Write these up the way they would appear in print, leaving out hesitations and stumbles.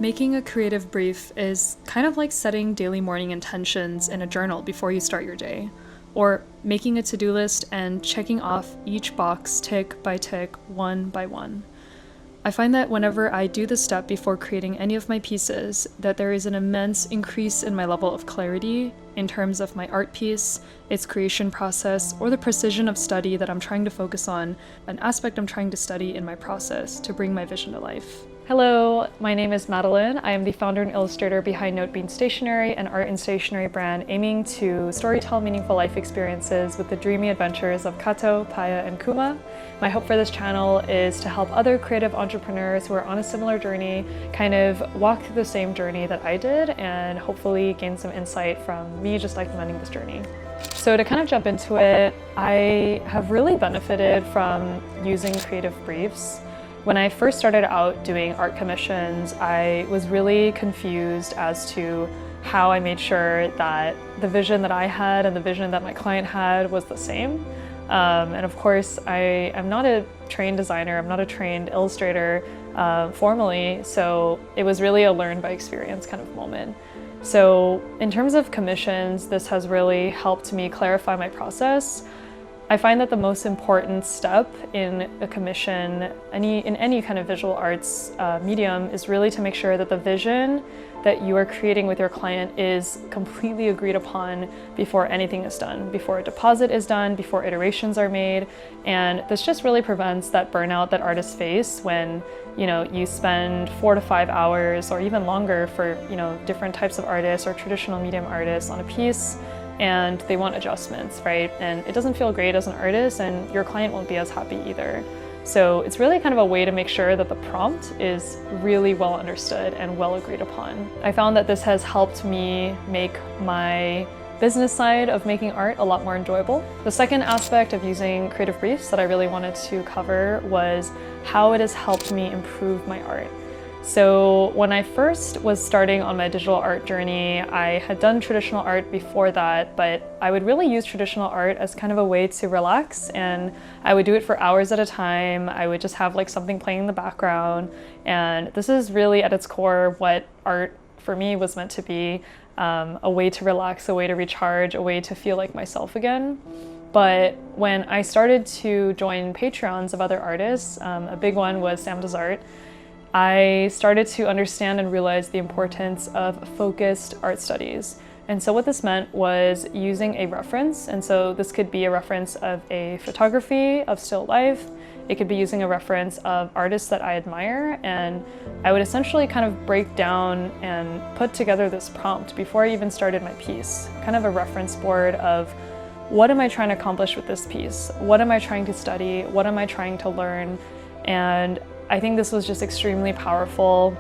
Making a creative brief is kind of like setting daily morning intentions in a journal before you start your day, or making a to-do list and checking off each box tick by tick, one by one. I find that whenever I do this step before creating any of my pieces, that there is an immense increase in my level of clarity in terms of my art piece, its creation process, or the precision of study that I'm trying to focus on, an aspect I'm trying to study in my process to bring my vision to life. Hello, my name is Madeline. I am the founder and illustrator behind Notebean Stationery, an art and stationery brand aiming to storytell meaningful life experiences with the dreamy adventures of Kato, Paya, and Kuma. My hope for this channel is to help other creative entrepreneurs who are on a similar journey kind of walk through the same journey that I did and hopefully gain some insight from me just documenting this journey. So to kind of jump into it, I have really benefited from using creative briefs. When I first started out doing art commissions, I was really confused as to how I made sure that the vision that I had and the vision that my client had was the same. And of course, I am not a trained designer, I'm not a trained illustrator formally, so it was really a learn by experience kind of moment. So in terms of commissions, this has really helped me clarify my process. I find that the most important step in a commission, in any kind of visual arts medium, is really to make sure that the vision that you are creating with your client is completely agreed upon before anything is done, before a deposit is done, before iterations are made. And this just really prevents that burnout that artists face when you spend 4 to 5 hours or even longer for different types of artists or traditional medium artists on a piece, and they want adjustments, right? And it doesn't feel great as an artist, and your client won't be as happy either. So it's really kind of a way to make sure that the prompt is really well understood and well agreed upon. I found that this has helped me make my business side of making art a lot more enjoyable. The second aspect of using creative briefs that I really wanted to cover was how it has helped me improve my art. So when I first was starting on my digital art journey, I had done traditional art before that, but I would really use traditional art as kind of a way to relax, and I would do it for hours at a time. I would just have like something playing in the background, and this is really at its core what art for me was meant to be, a way to relax, a way to recharge, a way to feel like myself again. But when I started to join Patreons of other artists, a big one was Sam Does Art, I started to understand and realize the importance of focused art studies. And so what this meant was using a reference. And so this could be a reference of a photography of still life. It could be using a reference of artists that I admire. And I would essentially kind of break down and put together this prompt before I even started my piece, kind of a reference board of what am I trying to accomplish with this piece? What am I trying to study? What am I trying to learn? And I think this was just extremely powerful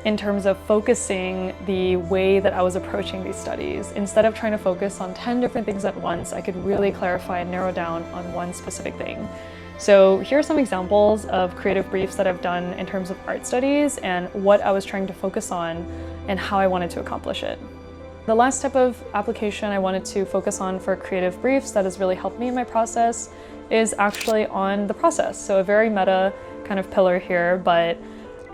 in terms of focusing the way that I was approaching these studies. Instead of trying to focus on 10 different things at once, I could really clarify and narrow down on one specific thing. So here are some examples of creative briefs that I've done in terms of art studies and what I was trying to focus on and how I wanted to accomplish it. The last type of application I wanted to focus on for creative briefs that has really helped me in my process is actually on the process. So a very meta kind of pillar here, but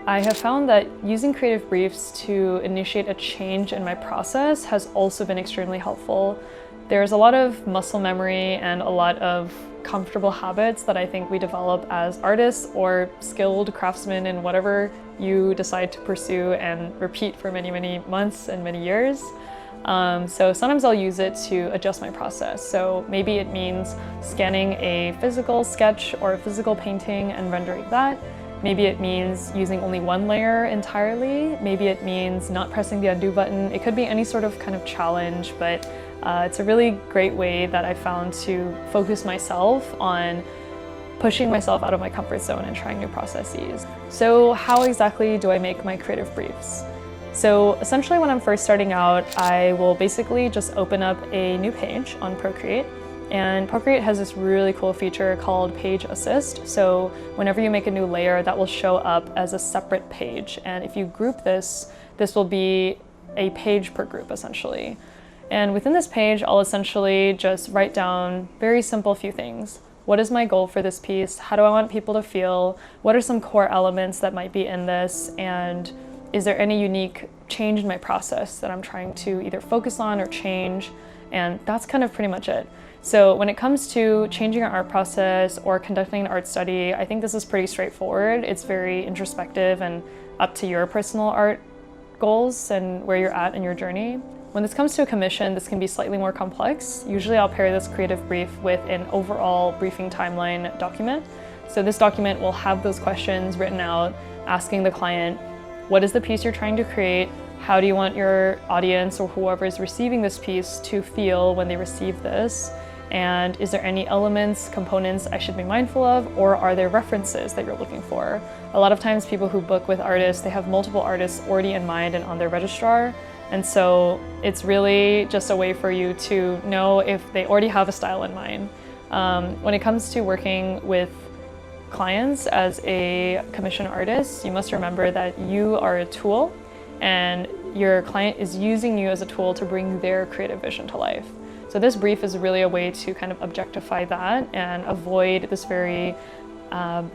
I have found that using creative briefs to initiate a change in my process has also been extremely helpful. There's a lot of muscle memory and a lot of comfortable habits that I think we develop as artists or skilled craftsmen in whatever you decide to pursue and repeat for many, many months and many years. So sometimes I'll use it to adjust my process. So maybe it means scanning a physical sketch or a physical painting and rendering that. Maybe it means using only one layer entirely. Maybe it means not pressing the undo button. It could be any sort of kind of challenge, but it's a really great way that I found to focus myself on pushing myself out of my comfort zone and trying new processes. So how exactly do I make my creative briefs? So essentially when I'm first starting out, I will basically just open up a new page on Procreate. And Procreate has this really cool feature called Page Assist. So whenever you make a new layer, that will show up as a separate page. And if you group this, this will be a page per group essentially. And within this page, I'll essentially just write down very simple few things. What is my goal for this piece? How do I want people to feel? What are some core elements that might be in this? And is there any unique change in my process that I'm trying to either focus on or change? And that's kind of pretty much it. So when it comes to changing our art process or conducting an art study, I think this is pretty straightforward. It's very introspective and up to your personal art goals and where you're at in your journey. When this comes to a commission, this can be slightly more complex. Usually I'll pair this creative brief with an overall briefing timeline document. So this document will have those questions written out, asking the client, what is the piece you're trying to create? How do you want your audience or whoever is receiving this piece to feel when they receive this? And is there any elements, components I should be mindful of, or are there references that you're looking for? A lot of times people who book with artists, they have multiple artists already in mind and on their registrar. And so it's really just a way for you to know if they already have a style in mind. When it comes to working with clients as a commission artist, you must remember that you are a tool and your client is using you as a tool to bring their creative vision to life. So this brief is really a way to kind of objectify that and avoid this very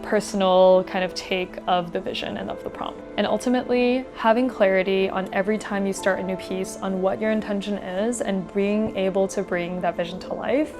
personal kind of take of the vision and of the prompt. And ultimately, having clarity on every time you start a new piece on what your intention is and being able to bring that vision to life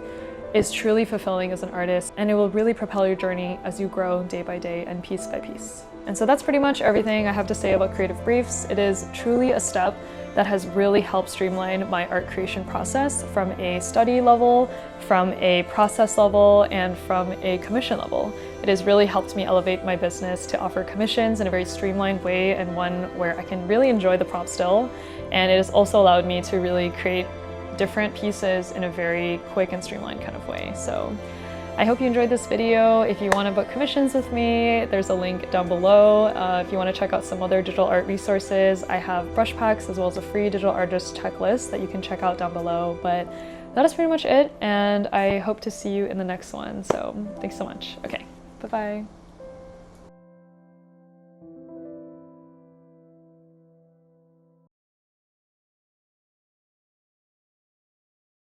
is truly fulfilling as an artist, and it will really propel your journey as you grow day by day and piece by piece. And so that's pretty much everything I have to say about creative briefs. It is truly a step that has really helped streamline my art creation process from a study level, from a process level, and from a commission level. It has really helped me elevate my business to offer commissions in a very streamlined way and one where I can really enjoy the prompt still. And it has also allowed me to really create different pieces in a very quick and streamlined kind of way. So I hope you enjoyed this video. If you want to book commissions with me, there's a link down below. If you want to check out some other digital art resources, I have brush packs as well as a free digital artist checklist that you can check out down below. But that is pretty much it, and I hope to see you in the next one. So thanks so much. Okay, bye-bye.